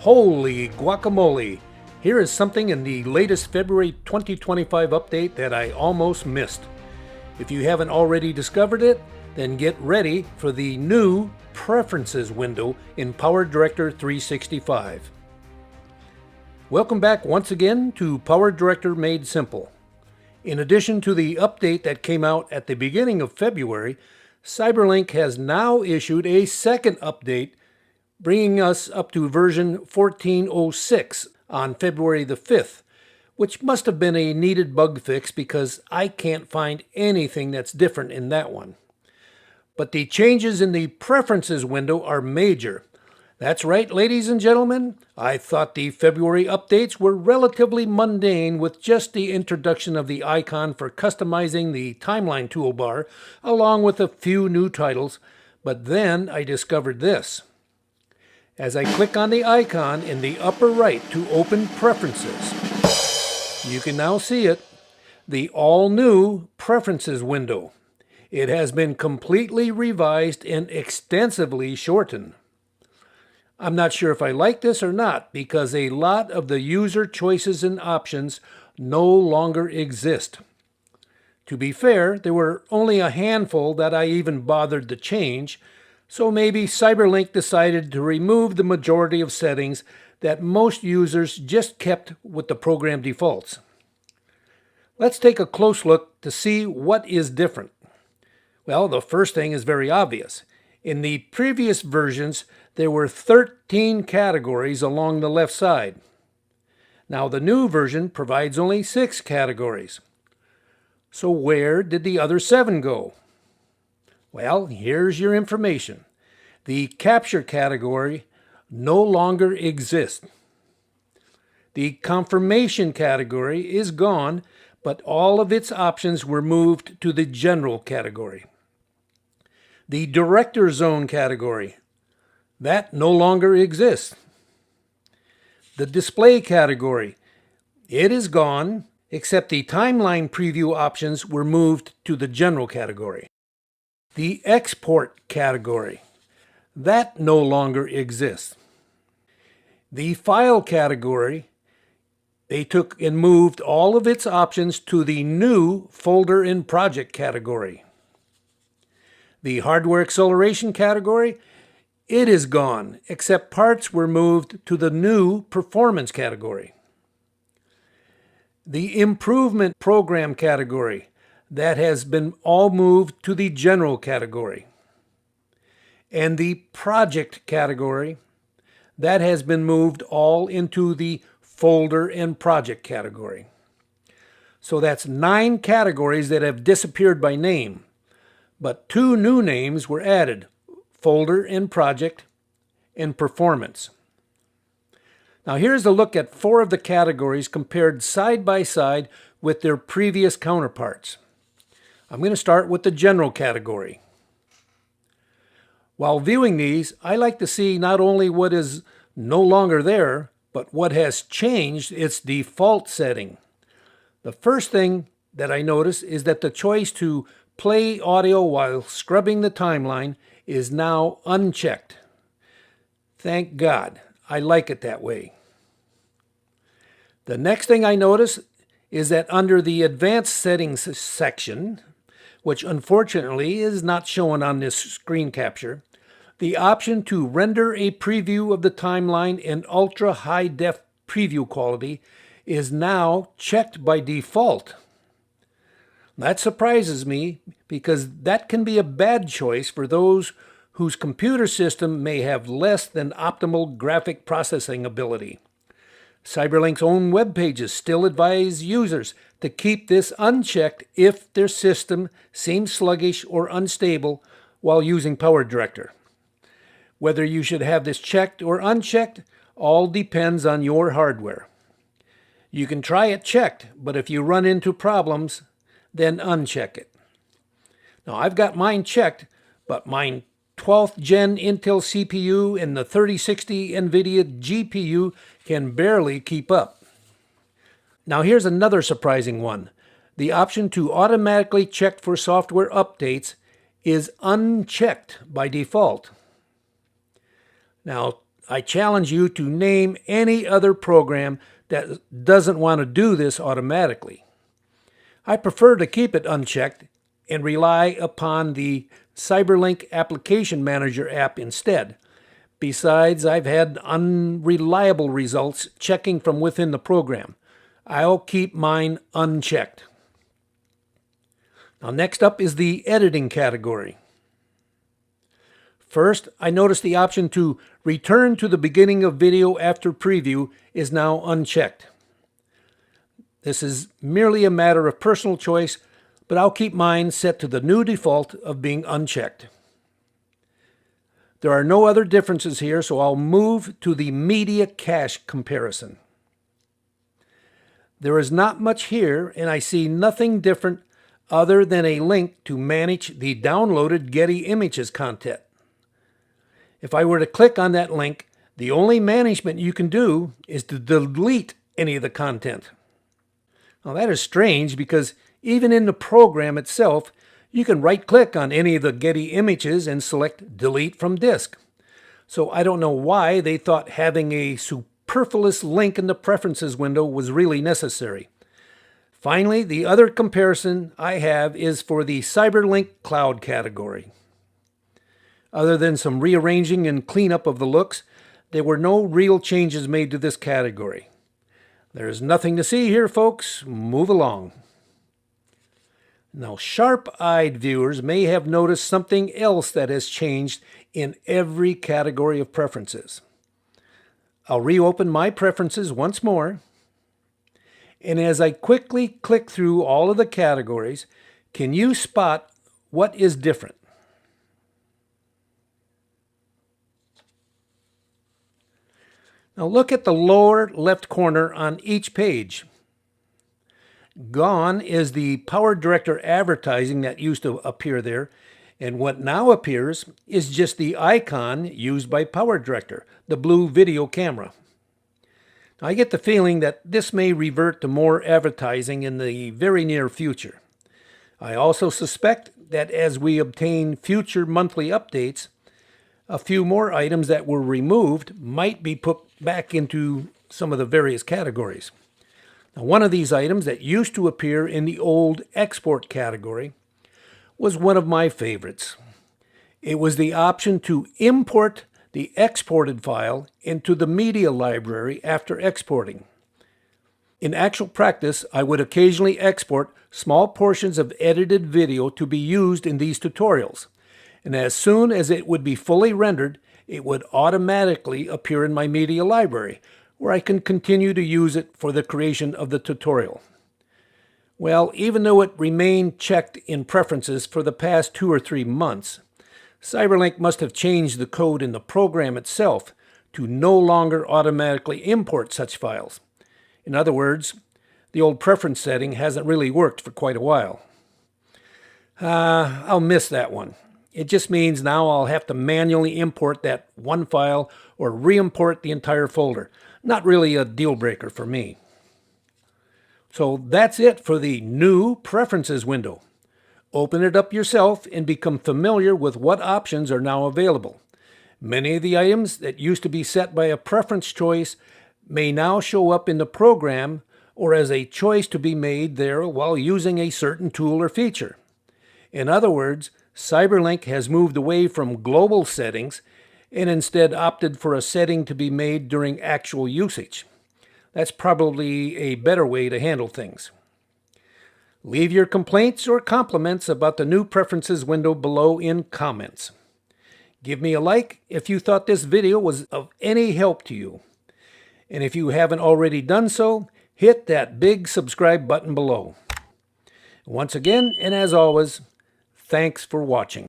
Holy guacamole! Here is something in the latest February 2025 update that I almost missed. If you haven't already discovered it, then get ready for the new Preferences window in PowerDirector 365. Welcome back once again to PowerDirector Made Simple. In addition to the update that came out at the beginning of February, CyberLink has now issued a second update, bringing us up to version 14.06 on February the 5th, which must have been a needed bug fix because I can't find anything that's different in that one. But the changes in the Preferences window are major. That's right, ladies and gentlemen, I thought the February updates were relatively mundane with just the introduction of the icon for customizing the timeline toolbar, along with a few new titles, but then I discovered this. As I click on the icon in the upper right to open Preferences, you can now see it, the all-new Preferences window. It has been completely revised and extensively shortened. I'm not sure if I like this or not because a lot of the user choices and options no longer exist. To be fair, there were only a handful that I even bothered to change, so maybe CyberLink decided to remove the majority of settings that most users just kept with the program defaults. Let's take a close look to see what is different. Well, the first thing is very obvious. In the previous versions, there were 13 categories along the left side. Now the new version provides only 6 categories. So where did the other 7 go? Well, here's your information. The capture category no longer exists. The confirmation category is gone, but all of its options were moved to the general category. The director zone category, that no longer exists. The display category, it is gone, except the timeline preview options were moved to the general category. The export category, that no longer exists. The file category, they took and moved all of its options to the new folder and project category. The hardware acceleration category, it is gone, except parts were moved to the new performance category. The improvement program category, that has been all moved to the general category. And the project category, that has been moved all into the folder and project category. So that's 9 categories that have disappeared by name, but 2 new names were added, folder and project and performance. Now here's a look at 4 of the categories compared side by side with their previous counterparts. I'm going to start with the general category. While viewing these, I like to see not only what is no longer there, but what has changed its default setting. The first thing that I notice is that the choice to play audio while scrubbing the timeline is now unchecked. Thank God, I like it that way. The next thing I notice is that under the Advanced Settings section, which unfortunately is not shown on this screen capture, the option to render a preview of the timeline in ultra high def preview quality is now checked by default. That surprises me because that can be a bad choice for those whose computer system may have less than optimal graphic processing ability. CyberLink's own web pages still advise users to keep this unchecked if their system seems sluggish or unstable while using PowerDirector. Whether you should have this checked or unchecked all depends on your hardware. You can try it checked, but if you run into problems, then uncheck it. Now I've got mine checked, but mine 12th gen Intel CPU and the 3060 NVIDIA GPU can barely keep up. Now here's another surprising one. The option to automatically check for software updates is unchecked by default. Now I challenge you to name any other program that doesn't want to do this automatically. I prefer to keep it unchecked and rely upon the CyberLink Application Manager app instead. Besides, I've had unreliable results checking from within the program. I'll keep mine unchecked. Now, next up is the editing category. First, I notice the option to return to the beginning of video after preview is now unchecked. This is merely a matter of personal choice, but I'll keep mine set to the new default of being unchecked. There are no other differences here, so I'll move to the media cache comparison. There is not much here, and I see nothing different other than a link to manage the downloaded Getty Images content. If I were to click on that link, the only management you can do is to delete any of the content. Now that is strange because even in the program itself, you can right-click on any of the Getty images and select Delete from Disk. So I don't know why they thought having a superfluous link in the Preferences window was really necessary. Finally, the other comparison I have is for the CyberLink Cloud category. Other than some rearranging and cleanup of the looks, there were no real changes made to this category. There's nothing to see here, folks. Move along. Now, sharp-eyed viewers may have noticed something else that has changed in every category of preferences. I'll reopen my preferences once more, and as I quickly click through all of the categories, can you spot what is different? Now look at the lower left corner on each page. Gone is the Power Director advertising that used to appear there, and what now appears is just the icon used by Power Director, the blue video camera. I get the feeling that this may revert to more advertising in the very near future. I also suspect that as we obtain future monthly updates, a few more items that were removed might be put back into some of the various categories. Now, one of these items that used to appear in the old export category was one of my favorites. It was the option to import the exported file into the media library after exporting. In actual practice, I would occasionally export small portions of edited video to be used in these tutorials, and as soon as it would be fully rendered, it would automatically appear in my media library, where I can continue to use it for the creation of the tutorial. Well, even though it remained checked in preferences for the past 2 or 3 months, CyberLink must have changed the code in the program itself to no longer automatically import such files. In other words, the old preference setting hasn't really worked for quite a while. I'll miss that one. It just means now I'll have to manually import that one file or re-import the entire folder. Not really a deal breaker for me. So that's it for the new Preferences window. Open it up yourself and become familiar with what options are now available. Many of the items that used to be set by a preference choice may now show up in the program or as a choice to be made there while using a certain tool or feature. In other words, CyberLink has moved away from global settings and instead opted for a setting to be made during actual usage. That's probably a better way to handle things. Leave your complaints or compliments about the new Preferences window below in comments. Give me a like if you thought this video was of any help to you. And if you haven't already done so, hit that big subscribe button below. Once again, and as always, thanks for watching.